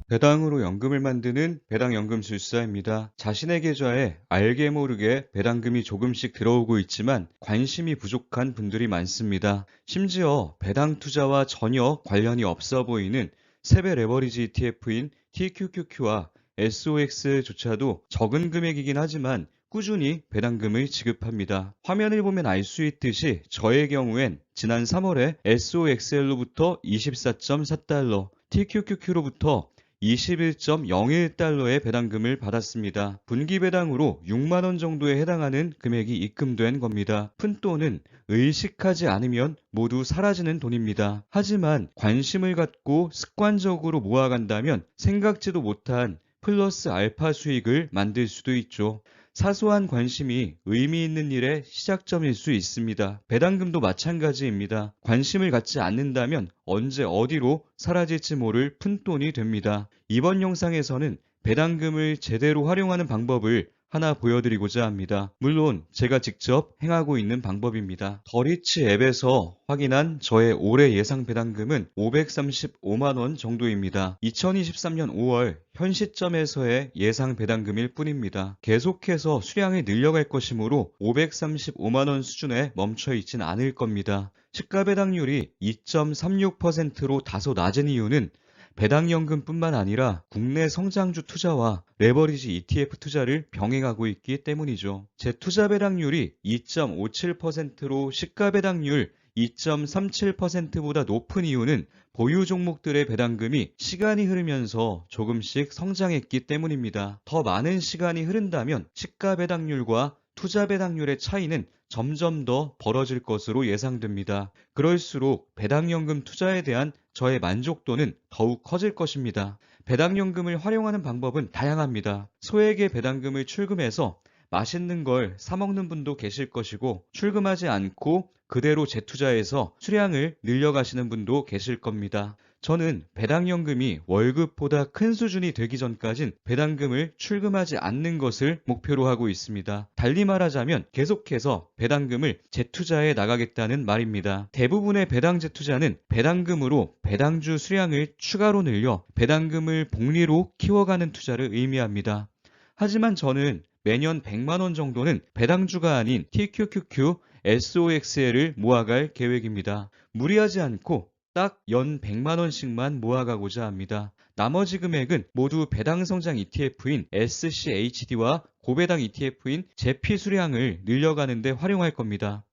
배당으로 연금을 만드는 배당연금술사입니다. 자신의 계좌에 알게 모르게 배당금이 조금씩 들어오고 있지만 관심이 부족한 분들이 많습니다. 심지어 배당 투자와 전혀 관련이 없어 보이는 세배 레버리지 ETF인 TQQQ와 SOX조차도 적은 금액이긴 하지만 꾸준히 배당금을 지급합니다. 화면을 보면 알 수 있듯이 저의 경우엔 지난 3월에 SOXL로부터 24.4달러, TQQQ로부터 21.01달러의 배당금을 받았습니다. 분기 배당으로 6만 원 정도에 해당하는 금액이 입금된 겁니다. 푼돈은 의식하지 않으면 모두 사라지는 돈입니다. 하지만 관심을 갖고 습관적으로 모아간다면 생각지도 못한 플러스 알파 수익을 만들 수도 있죠. 사소한 관심이 의미 있는 일의 시작점일 수 있습니다. 배당금도 마찬가지입니다. 관심을 갖지 않는다면 언제 어디로 사라질지 모를 푼돈이 됩니다. 이번 영상에서는 배당금을 제대로 활용하는 방법을 하나 보여드리고자 합니다. 물론 제가 직접 행하고 있는 방법입니다. 더리치 앱에서 확인한 저의 올해 예상 배당금은 535만 원 정도입니다. 2023년 5월 현 시점에서의 예상 배당금일 뿐입니다. 계속해서 수량을 늘려갈 것이므로 535만 원 수준에 멈춰 있진 않을 겁니다. 시가 배당률이 2.36%로 다소 낮은 이유는 배당연금뿐만 아니라 국내 성장주 투자와 레버리지 ETF 투자를 병행하고 있기 때문이죠. 제 투자 배당률이 2.57%로 시가 배당률 2.37%보다 높은 이유는 보유 종목들의 배당금이 시간이 흐르면서 조금씩 성장했기 때문입니다. 더 많은 시간이 흐른다면 시가 배당률과 투자 배당률의 차이는 점점 더 벌어질 것으로 예상됩니다. 그럴수록 배당연금 투자에 대한 저의 만족도는 더욱 커질 것입니다. 배당연금을 활용하는 방법은 다양합니다. 소액의 배당금을 출금해서 맛있는 걸 사먹는 분도 계실 것이고 출금하지 않고 그대로 재투자해서 수량을 늘려가시는 분도 계실 겁니다. 저는 배당연금이 월급보다 큰 수준이 되기 전까진 배당금을 출금하지 않는 것을 목표로 하고 있습니다. 달리 말하자면 계속해서 배당금을 재투자해 나가겠다는 말입니다. 대부분의 배당 재투자는 배당금으로 배당주 수량을 추가로 늘려 배당금을 복리로 키워가는 투자를 의미합니다. 하지만 저는 매년 100만 원 정도는 배당주가 아닌 TQQQ, SOXL을 모아갈 계획입니다. 무리하지 않고 딱 연 100만 원씩만 모아가고자 합니다. 나머지 금액은 모두 배당 성장 ETF인 SCHD와 고배당 ETF인 제피 수량을 늘려가는 데 활용할 겁니다.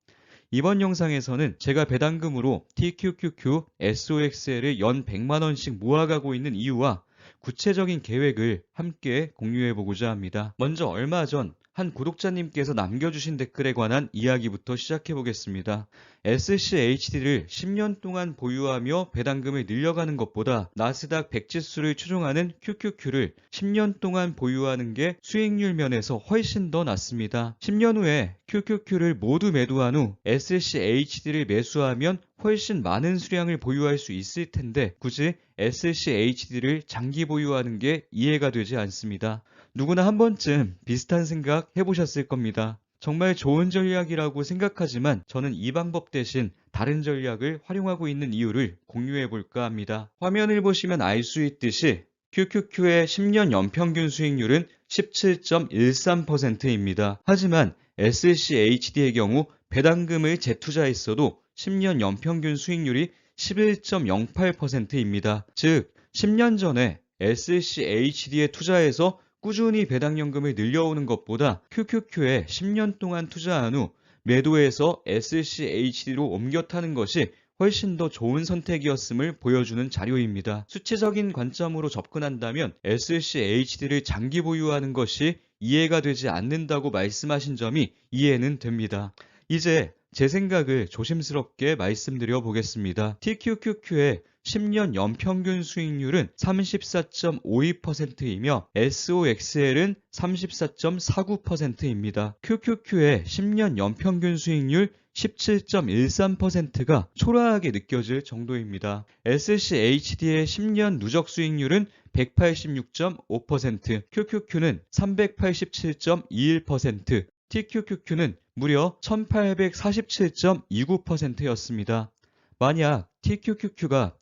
이번 영상에서는 제가 배당금으로 TQQQ, SOXL을 연 100만 원씩 모아가고 있는 이유와 구체적인 계획을 함께 공유해 보고자 합니다. 먼저 얼마 전 한 구독자님께서 남겨주신 댓글에 관한 이야기부터 시작해 보겠습니다. SCHD를 10년 동안 보유하며 배당금을 늘려가는 것보다 나스닥 100지수를 추종하는 QQQ를 10년 동안 보유하는 게 수익률 면에서 훨씬 더 낫습니다. 10년 후에 QQQ를 모두 매도한 후 SCHD를 매수하면 훨씬 많은 수량을 보유할 수 있을 텐데 굳이 SCHD를 장기 보유하는 게 이해가 되지 않습니다. 누구나 한 번쯤 비슷한 생각 해보셨을 겁니다. 정말 좋은 전략이라고 생각하지만 저는 이 방법 대신 다른 전략을 활용하고 있는 이유를 공유해 볼까 합니다. 화면을 보시면 알 수 있듯이 QQQ의 10년 연평균 수익률은 17.13%입니다. 하지만 SCHD의 경우 배당금을 재투자했어도 10년 연평균 수익률이 11.08%입니다. 즉, 10년 전에 SCHD에 투자해서 꾸준히 배당연금을 늘려오는 것보다 QQQ에 10년 동안 투자한 후 매도해서 SCHD로 옮겨 타는 것이 훨씬 더 좋은 선택이었음을 보여주는 자료입니다. 수치적인 관점으로 접근한다면 SCHD를 장기 보유하는 것이 이해가 되지 않는다고 말씀하신 점이 이해는 됩니다. 이제 제 생각을 조심스럽게 말씀드려 보겠습니다. TQQQ의 10년 연평균 수익률은 34.52%이며 SOXL은 34.49%입니다. QQQ의 10년 연평균 수익률 17.13%가 초라하게 느껴질 정도입니다. SCHD의 10년 누적 수익률은 186.5%, QQQ는 387.21%, TQQQ는 무려 1847.29%였습니다. 만약 TQQQ가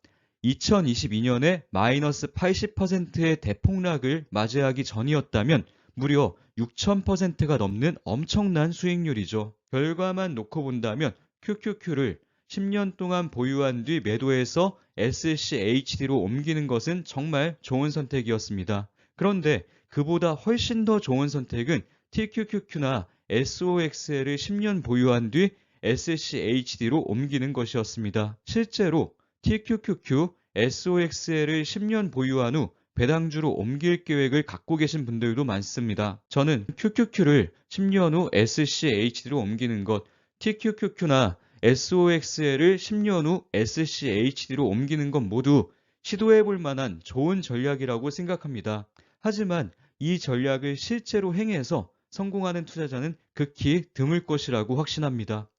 2022년에 마이너스 80%의 대폭락을 맞이하기 전이었다면 무려 6000%가 넘는 엄청난 수익률이죠. 결과만 놓고 본다면 QQQ를 10년 동안 보유한 뒤 매도해서 SCHD로 옮기는 것은 정말 좋은 선택이었습니다. 그런데 그보다 훨씬 더 좋은 선택은 TQQQ나 SOXL을 10년 보유한 뒤 SCHD로 옮기는 것이었습니다. 실제로 TQQQ, SOXL을 10년 보유한 후 배당주로 옮길 계획을 갖고 계신 분들도 많습니다. 저는 QQQ를 10년 후 SCHD로 옮기는 것, TQQQ나 SOXL을 10년 후 SCHD로 옮기는 것 모두 시도해 볼 만한 좋은 전략이라고 생각합니다. 하지만 이 전략을 실제로 행해서 성공하는 투자자는 극히 드물 것이라고 확신합니다.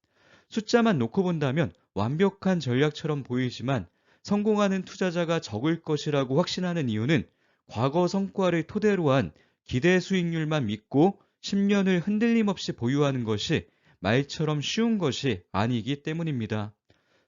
숫자만 놓고 본다면 완벽한 전략처럼 보이지만 성공하는 투자자가 적을 것이라고 확신하는 이유는 과거 성과를 토대로 한 기대 수익률만 믿고 10년을 흔들림 없이 보유하는 것이 말처럼 쉬운 것이 아니기 때문입니다.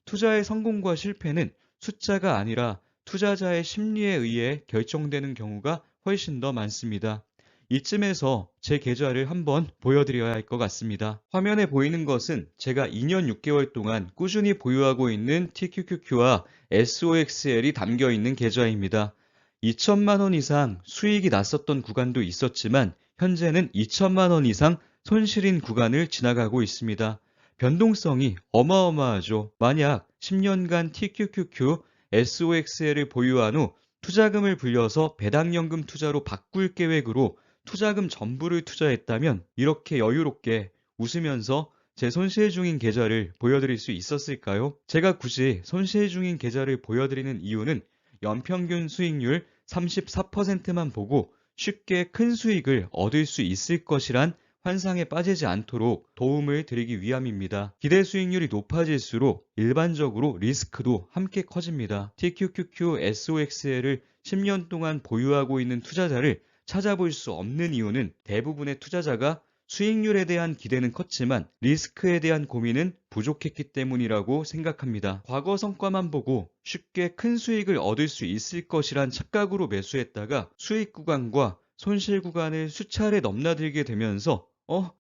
투자의 성공과 실패는 숫자가 아니라 투자자의 심리에 의해 결정되는 경우가 훨씬 더 많습니다. 이쯤에서 제 계좌를 한번 보여드려야 할 것 같습니다. 화면에 보이는 것은 제가 2년 6개월 동안 꾸준히 보유하고 있는 TQQQ와 SOXL이 담겨 있는 계좌입니다. 2천만 원 이상 수익이 났었던 구간도 있었지만 현재는 2천만 원 이상 손실인 구간을 지나가고 있습니다. 변동성이 어마어마하죠. 만약 10년간 TQQQ, SOXL을 보유한 후 투자금을 불려서 배당연금 투자로 바꿀 계획으로 투자금 전부를 투자했다면 이렇게 여유롭게 웃으면서 제 손실 중인 계좌를 보여드릴 수 있었을까요? 제가 굳이 손실 중인 계좌를 보여드리는 이유는 연평균 수익률 34%만 보고 쉽게 큰 수익을 얻을 수 있을 것이란 환상에 빠지지 않도록 도움을 드리기 위함입니다. 기대 수익률이 높아질수록 일반적으로 리스크도 함께 커집니다. TQQQ, SOXL을 10년 동안 보유하고 있는 투자자를 찾아볼 수 없는 이유는 대부분의 투자자가 수익률에 대한 기대는 컸지만 리스크에 대한 고민은 부족했기 때문이라고 생각합니다. 과거 성과만 보고 쉽게 큰 수익을 얻을 수 있을 것이란 착각으로 매수했다가 수익 구간과 손실 구간을 수차례 넘나들게 되면서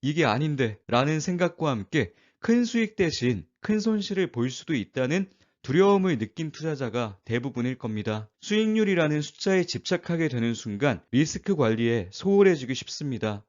이게 아닌데 라는 생각과 함께 큰 수익 대신 큰 손실을 볼 수도 있다는 두려움을 느낀 투자자가 대부분일 겁니다. 수익률이라는 숫자에 집착하게 되는 순간 리스크 관리에 소홀해지기 쉽습니다.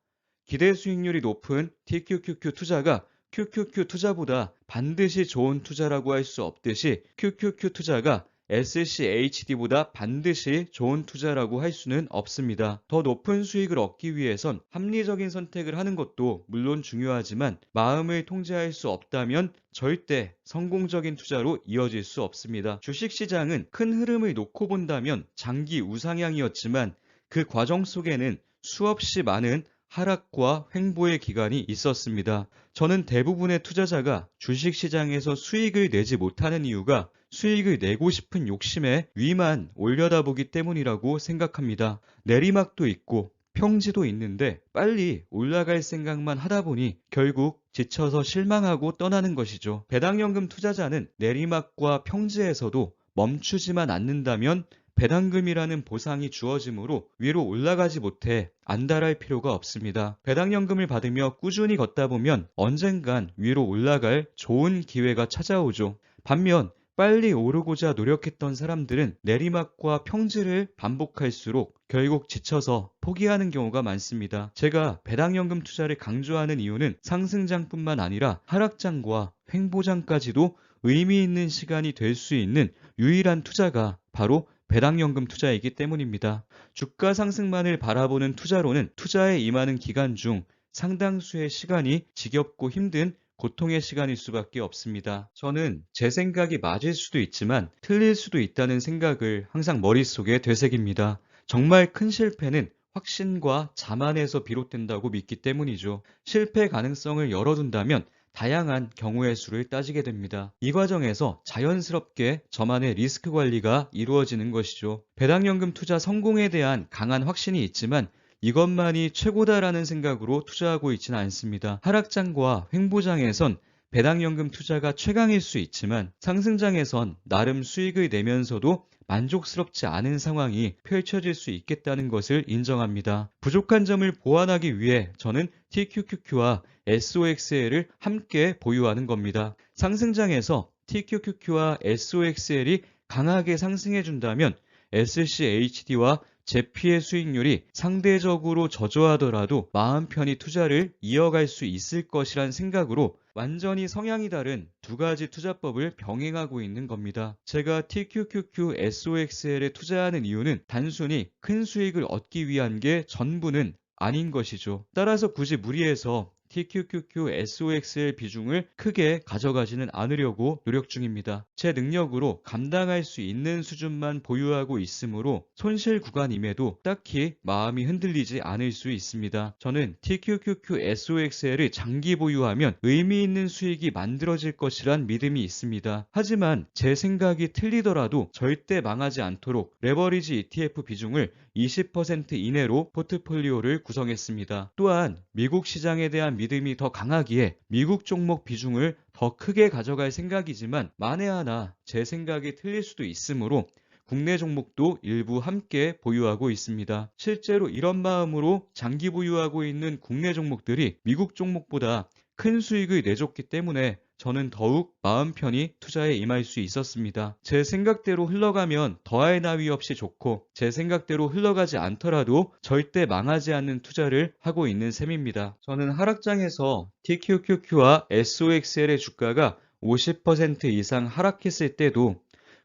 기대 수익률이 높은 TQQQ 투자가 QQQ 투자보다 반드시 좋은 투자라고 할 수 없듯이 QQQ 투자가 SCHD보다 반드시 좋은 투자라고 할 수는 없습니다. 더 높은 수익을 얻기 위해선 합리적인 선택을 하는 것도 물론 중요하지만 마음을 통제할 수 없다면 절대 성공적인 투자로 이어질 수 없습니다. 주식시장은 큰 흐름을 놓고 본다면 장기 우상향이었지만 그 과정 속에는 수없이 많은 하락과 횡보의 기간이 있었습니다. 저는 대부분의 투자자가 주식시장에서 수익을 내지 못하는 이유가 수익을 내고 싶은 욕심에 위만 올려다보기 때문이라고 생각합니다. 내리막도 있고 평지도 있는데 빨리 올라갈 생각만 하다 보니 결국 지쳐서 실망하고 떠나는 것이죠. 배당연금 투자자는 내리막과 평지에서도 멈추지만 않는다면 배당금이라는 보상이 주어지므로 위로 올라가지 못해 안달할 필요가 없습니다. 배당연금을 받으며 꾸준히 걷다 보면 언젠간 위로 올라갈 좋은 기회가 찾아오죠. 반면 빨리 오르고자 노력했던 사람들은 내리막과 평지를 반복할수록 결국 지쳐서 포기하는 경우가 많습니다. 제가 배당연금 투자를 강조하는 이유는 상승장뿐만 아니라 하락장과 횡보장까지도 의미 있는 시간이 될 수 있는 유일한 투자가 바로 배당연금 투자이기 때문입니다. 주가 상승만을 바라보는 투자로는 투자에 임하는 기간 중 상당수의 시간이 지겹고 힘든 고통의 시간일 수밖에 없습니다. 저는 제 생각이 맞을 수도 있지만 틀릴 수도 있다는 생각을 항상 머릿속에 되새깁니다. 정말 큰 실패는 확신과 자만에서 비롯된다고 믿기 때문이죠. 실패 가능성을 열어둔다면 다양한 경우의 수를 따지게 됩니다. 이 과정에서 자연스럽게 저만의 리스크 관리가 이루어지는 것이죠. 배당연금 투자 성공에 대한 강한 확신이 있지만 이것만이 최고다라는 생각으로 투자하고 있지는 않습니다. 하락장과 횡보장에선 배당연금 투자가 최강일 수 있지만 상승장에선 나름 수익을 내면서도 만족스럽지 않은 상황이 펼쳐질 수 있겠다는 것을 인정합니다. 부족한 점을 보완하기 위해 저는 TQQQ와 SOXL을 함께 보유하는 겁니다. 상승장에서 TQQQ와 SOXL이 강하게 상승해준다면 SCHD와 제피의 수익률이 상대적으로 저조하더라도 마음 편히 투자를 이어갈 수 있을 것이란 생각으로 완전히 성향이 다른 두 가지 투자법을 병행하고 있는 겁니다. 제가 TQQQ SOXL에 투자하는 이유는 단순히 큰 수익을 얻기 위한 게 전부는 아닌 것이죠. 따라서 굳이 무리해서 TQQQ SOXL 비중을 크게 가져가지는 않으려고 노력 중입니다. 제 능력으로 감당할 수 있는 수준만 보유하고 있으므로 손실 구간임에도 딱히 마음이 흔들리지 않을 수 있습니다. 저는 TQQQ SOXL을 장기 보유하면 의미 있는 수익이 만들어질 것이란 믿음이 있습니다. 하지만 제 생각이 틀리더라도 절대 망하지 않도록 레버리지 ETF 비중을 20% 이내로 포트폴리오를 구성했습니다. 또한 미국 시장에 대한 믿음이 더 강하기에 미국 종목 비중을 더 크게 가져갈 생각이지만 만에 하나 제 생각이 틀릴 수도 있으므로 국내 종목도 일부 함께 보유하고 있습니다. 실제로 이런 마음으로 장기 보유하고 있는 국내 종목들이 미국 종목보다 큰 수익을 내줬기 때문에 저는 더욱 마음 편히 투자에 임할 수 있었습니다. 제 생각대로 흘러가면 더할 나위 없이 좋고 제 생각대로 흘러가지 않더라도 절대 망하지 않는 투자를 하고 있는 셈입니다. 저는 하락장에서 TQQQ와 SOXL의 주가가 50% 이상 하락했을 때도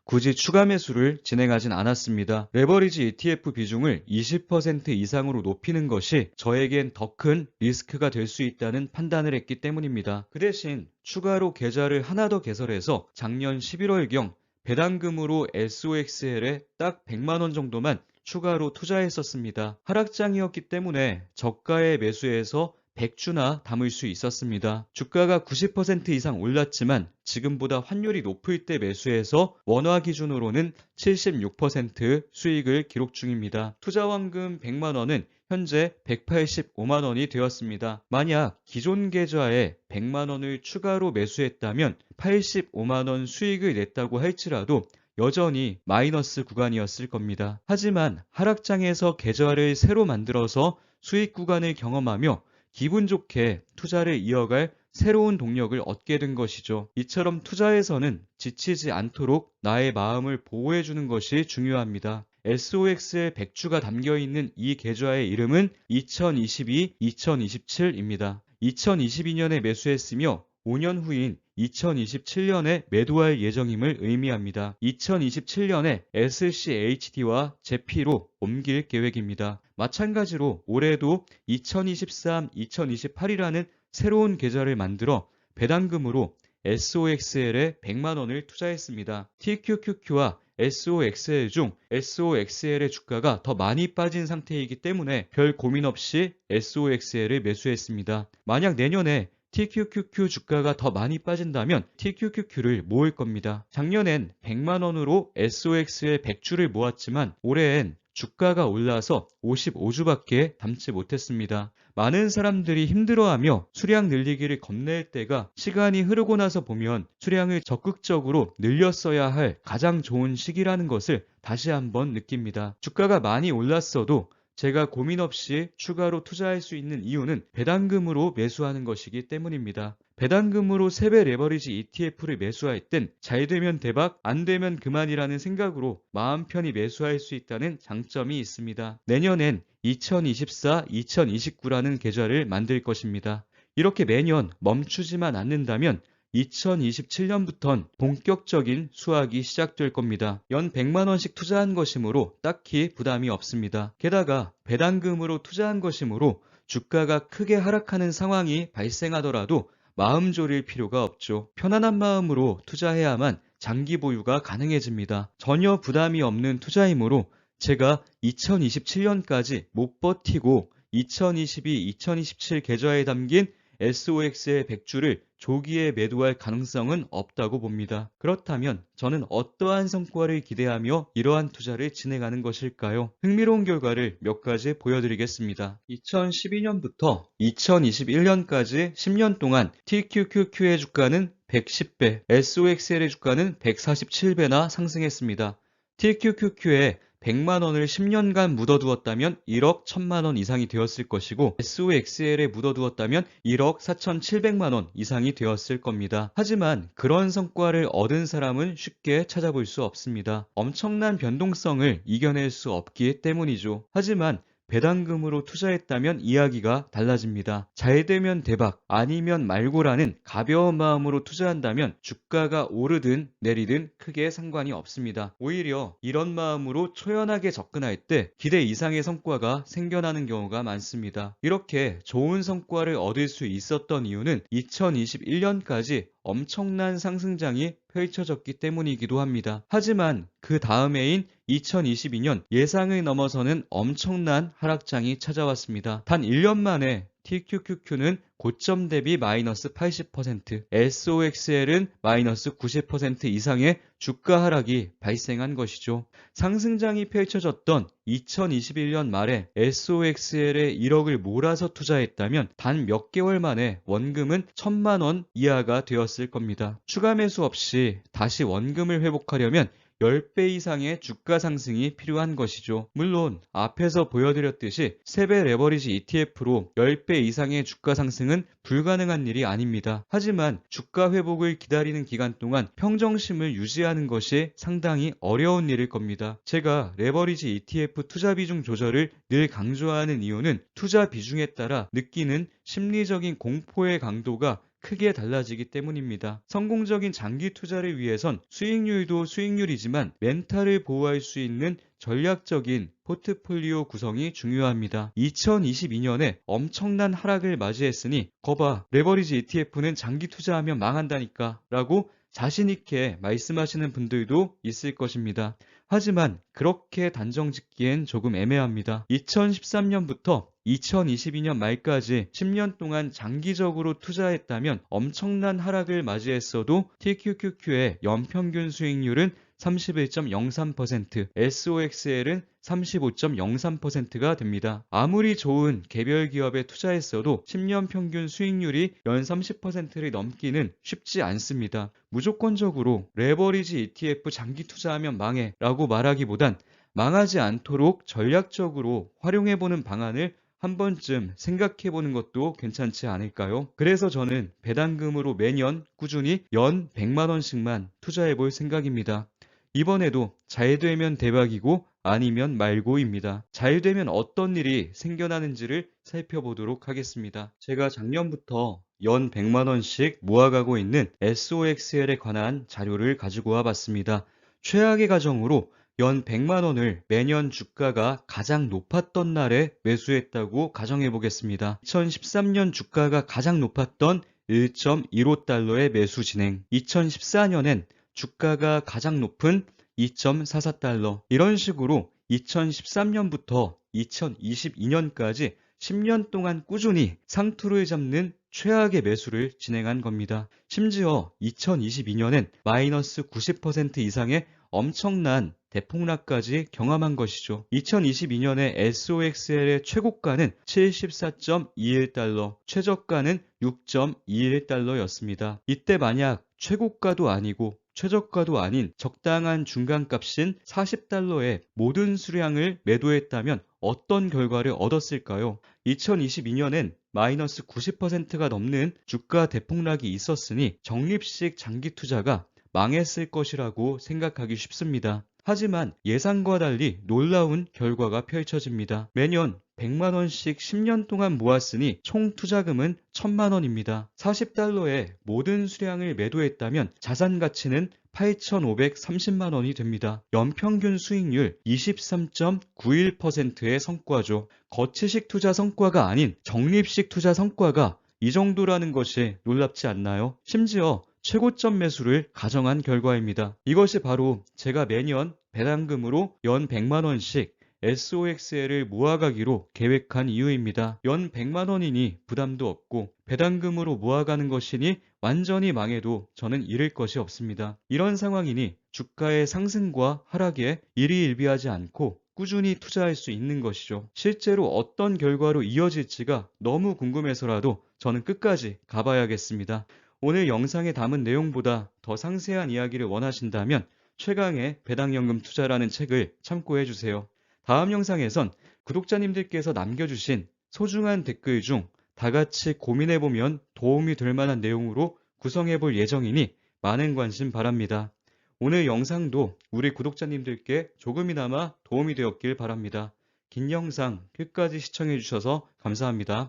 굳이 추가 매수를 진행하진 않았습니다. 레버리지 ETF 비중을 20% 이상으로 높이는 것이 저에겐 더 큰 리스크가 될 수 있다는 판단을 했기 때문입니다. 그 대신 추가로 계좌를 하나 더 개설해서 작년 11월경 배당금으로 SOXL에 딱 100만 원 정도만 추가로 투자했었습니다. 하락장이었기 때문에 저가에 매수해서 100주나 담을 수 있었습니다. 주가가 90% 이상 올랐지만 지금보다 환율이 높을 때 매수해서 원화 기준으로는 76% 수익을 기록 중입니다. 투자원금 100만원은 현재 185만원이 되었습니다. 만약 기존 계좌에 100만원을 추가로 매수했다면 85만원 수익을 냈다고 할지라도 여전히 마이너스 구간이었을 겁니다. 하지만 하락장에서 계좌를 새로 만들어서 수익 구간을 경험하며 기분 좋게 투자를 이어갈 새로운 동력을 얻게 된 것이죠. 이처럼 투자에서는 지치지 않도록 나의 마음을 보호해주는 것이 중요합니다. SOX의 100주가 담겨있는 이 계좌의 이름은 2022-2027입니다. 2022년에 매수했으며 5년 후인 2027년에 매도할 예정임을 의미합니다. 2027년에 SCHD와 제피로 옮길 계획입니다. 마찬가지로 올해도 2023, 2028이라는 새로운 계좌를 만들어 배당금으로 SOXL에 100만원을 투자했습니다. TQQQ와 SOXL 중 SOXL의 주가가 더 많이 빠진 상태이기 때문에 별 고민 없이 SOXL을 매수했습니다. 만약 내년에 TQQQ 주가가 더 많이 빠진다면 TQQQ를 모을 겁니다. 작년엔 100만원으로 SOXL 100주를 모았지만 올해엔 주가가 올라서 55주밖에 담지 못했습니다. 많은 사람들이 힘들어하며 수량 늘리기를 겁낼 때가 시간이 흐르고 나서 보면 수량을 적극적으로 늘렸어야 할 가장 좋은 시기라는 것을 다시 한번 느낍니다. 주가가 많이 올랐어도 제가 고민 없이 추가로 투자할 수 있는 이유는 배당금으로 매수하는 것이기 때문입니다. 배당금으로 3배 레버리지 ETF를 매수할 땐 잘 되면 대박, 안 되면 그만이라는 생각으로 마음 편히 매수할 수 있다는 장점이 있습니다. 내년엔 2024, 2029라는 계좌를 만들 것입니다. 이렇게 매년 멈추지만 않는다면 2027년부턴 본격적인 수확이 시작될 겁니다. 연 100만원씩 투자한 것이므로 딱히 부담이 없습니다. 게다가 배당금으로 투자한 것이므로 주가가 크게 하락하는 상황이 발생하더라도 마음 졸일 필요가 없죠. 편안한 마음으로 투자해야만 장기 보유가 가능해집니다. 전혀 부담이 없는 투자이므로 제가 2027년까지 못 버티고 2022, 2027 계좌에 담긴 SOX의 100주를 조기에 매도할 가능성은 없다고 봅니다. 그렇다면 저는 어떠한 성과를 기대하며 이러한 투자를 진행하는 것일까요? 흥미로운 결과를 몇 가지 보여드리겠습니다. 2012년부터 2021년까지 10년 동안 TQQQ의 주가는 110배, SOXL의 주가는 147배나 상승했습니다. TQQQ에 100만 원을 10년간 묻어두었다면 1억 1000만 원 이상이 되었을 것이고 SOXL에 묻어두었다면 1억 4700만 원 이상이 되었을 겁니다. 하지만 그런 성과를 얻은 사람은 쉽게 찾아볼 수 없습니다. 엄청난 변동성을 이겨낼 수 없기 때문이죠. 하지만 배당금으로 투자했다면 이야기가 달라집니다. 잘 되면 대박, 아니면 말고라는 가벼운 마음으로 투자한다면 주가가 오르든 내리든 크게 상관이 없습니다. 오히려 이런 마음으로 초연하게 접근할 때 기대 이상의 성과가 생겨나는 경우가 많습니다. 이렇게 좋은 성과를 얻을 수 있었던 이유는 2021년까지 엄청난 상승장이 펼쳐졌기 때문이기도 합니다. 하지만 그 다음해인 2022년 예상을 넘어서는 엄청난 하락장이 찾아왔습니다. 단 1년 만에 TQQQ는 고점 대비 마이너스 80%, SOXL은 마이너스 90% 이상의 주가 하락이 발생한 것이죠. 상승장이 펼쳐졌던 2021년 말에 SOXL에 1억을 몰아서 투자했다면 단 몇 개월 만에 원금은 1000만 원 이하가 되었을 겁니다. 추가 매수 없이 다시 원금을 회복하려면 10배 이상의 주가 상승이 필요한 것이죠. 물론 앞에서 보여드렸듯이 3배 레버리지 ETF로 10배 이상의 주가 상승은 불가능한 일이 아닙니다. 하지만 주가 회복을 기다리는 기간 동안 평정심을 유지하는 것이 상당히 어려운 일일 겁니다. 제가 레버리지 ETF 투자 비중 조절을 늘 강조하는 이유는 투자 비중에 따라 느끼는 심리적인 공포의 강도가 크게 달라지기 때문입니다. 성공적인 장기 투자를 위해선 수익률도 수익률이지만 멘탈을 보호할 수 있는 전략적인 포트폴리오 구성이 중요합니다. 2022년에 엄청난 하락을 맞이했으니 거봐, 레버리지 ETF는 장기 투자하면 망한다니까 라고 자신있게 말씀하시는 분들도 있을 것입니다. 하지만 그렇게 단정 짓기엔 조금 애매합니다. 2013년부터 2022년 말까지 10년 동안 장기적으로 투자했다면 엄청난 하락을 맞이했어도 TQQQ의 연평균 수익률은 31.03%, SOXL은 35.03%가 됩니다. 아무리 좋은 개별 기업에 투자했어도 10년 평균 수익률이 연 30%를 넘기는 쉽지 않습니다. 무조건적으로 레버리지 ETF 장기 투자하면 망해 라고 말하기보단 망하지 않도록 전략적으로 활용해보는 방안을 한 번쯤 생각해보는 것도 괜찮지 않을까요? 그래서 저는 배당금으로 매년 꾸준히 연 100만 원씩만 투자해볼 생각입니다. 이번에도 잘 되면 대박이고 아니면 말고입니다. 잘 되면 어떤 일이 생겨나는지를 살펴보도록 하겠습니다. 제가 작년부터 연 100만 원씩 모아가고 있는 SOXL에 관한 자료를 가지고 와봤습니다. 최악의 가정으로 연 100만 원을 매년 주가가 가장 높았던 날에 매수했다고 가정해 보겠습니다. 2013년 주가가 가장 높았던 1.15달러의 매수 진행, 2014년엔 주가가 가장 높은 2.44달러, 이런 식으로 2013년부터 2022년까지 10년 동안 꾸준히 상투를 잡는 최악의 매수를 진행한 겁니다. 심지어 2022년엔 마이너스 90% 이상의 엄청난 대폭락까지 경험한 것이죠. 2022년에 SOXL의 최고가는 74.21달러, 최저가는 6.21달러였습니다. 이때 만약 최고가도 아니고 최저가도 아닌 적당한 중간값인 40달러의 모든 수량을 매도했다면 어떤 결과를 얻었을까요? 2022년엔 마이너스 90%가 넘는 주가 대폭락이 있었으니 적립식 장기 투자가 망했을 것이라고 생각하기 쉽습니다. 하지만 예상과 달리 놀라운 결과가 펼쳐집니다. 매년 100만 원씩 10년 동안 모았으니 총 투자금은 1000만 원입니다. 40달러에 모든 수량을 매도했다면 자산 가치는 8,530만 원이 됩니다. 연평균 수익률 23.91%의 성과죠. 거치식 투자 성과가 아닌 적립식 투자 성과가 이 정도라는 것이 놀랍지 않나요? 심지어 최고점 매수를 가정한 결과입니다. 이것이 바로 제가 매년 배당금으로 연 100만 원씩 SOXL을 모아가기로 계획한 이유입니다. 연 100만 원이니 부담도 없고 배당금으로 모아가는 것이니 완전히 망해도 저는 잃을 것이 없습니다. 이런 상황이니 주가의 상승과 하락에 일희일비하지 않고 꾸준히 투자할 수 있는 것이죠. 실제로 어떤 결과로 이어질지가 너무 궁금해서라도 저는 끝까지 가봐야겠습니다. 오늘 영상에 담은 내용보다 더 상세한 이야기를 원하신다면 최강의 배당연금 투자라는 책을 참고해 주세요. 다음 영상에선 구독자님들께서 남겨주신 소중한 댓글 중 다 같이 고민해보면 도움이 될 만한 내용으로 구성해 볼 예정이니 많은 관심 바랍니다. 오늘 영상도 우리 구독자님들께 조금이나마 도움이 되었길 바랍니다. 긴 영상 끝까지 시청해 주셔서 감사합니다.